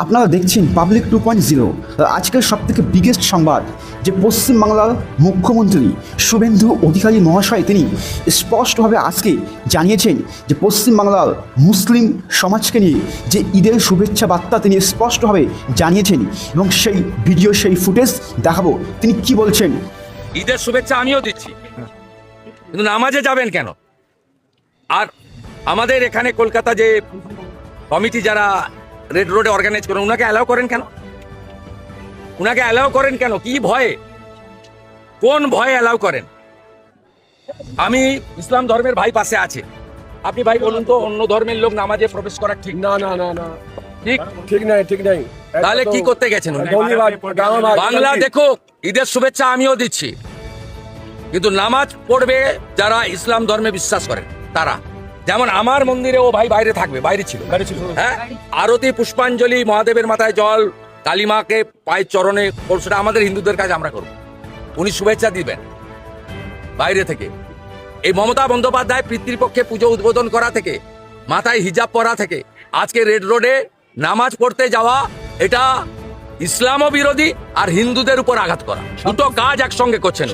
আপনারা দেখছেন পাবলিক 2.0। আজকের সবথেকে বিগেস্ট সংবাদ যে পশ্চিমবাংলার মুখ্যমন্ত্রী শুভেন্দু অধিকারী মহাশয় তিনি স্পষ্টভাবে আজকে জানিয়েছেন যে পশ্চিমবাংলার মুসলিম সমাজকে নিয়ে যে ঈদের শুভেচ্ছা বার্তা তিনি স্পষ্টভাবে জানিয়েছেন এবং সেই ভিডিও সেই ফুটেজ দেখাবো তিনি কি বলছেন। ঈদের শুভেচ্ছা আমিও দিচ্ছি, কিন্তু নামাজে যাবেন কেন? আর আমাদের এখানে কলকাতা যে কমিটি যারা রেড রোডে অর্গানাইজ করেন ওনাকে অ্যালাউ করেন কেন? ওনাকে অ্যালাউ করেন কেন? কি ভয়ে, কোন ভয়ে অ্যালাউ করেন? আমি ইসলাম ধর্মের ভাই পাশে আছে, আপনি ভাই বলুন তো অন্য ধর্মের লোক নামাজে প্রবেশ করা ঠিক না না না না ঠিক ঠিক নাই ঠিক নাই। তাহলে কি করতে গেছেন উনি? ধন্যবাদ ধন্যবাদ। বাংলা দেখো, ঈদের শুভেচ্ছা আমিও দিচ্ছি, কিন্তু নামাজ পড়বে যারা ইসলাম ধর্মে বিশ্বাস করেন তারা। যেমন আমার মন্দিরে ও ভাই বাইরে থাকবে, বাইরে ছিল হ্যাঁ, আরতি পুষ্পাঞ্জলি মহাদেবের মাথায় জল কালিমাকে পায়ের চরণে সেটা আমাদের হিন্দুদের কাজ আমরা করব। উনি শুভেচ্ছা দিবেন বাইরে থেকে। এই মমতা বন্দ্যোপাধ্যায় পিতৃপক্ষে পুজো উদ্বোধন করা থেকে মাথায় হিজাব পরা থেকে আজকে রেড রোডে নামাজ পড়তে যাওয়া, এটা ইসলামও বিরোধী আর হিন্দুদের উপর আঘাত করা, দুটো কাজ একসঙ্গে করছেন।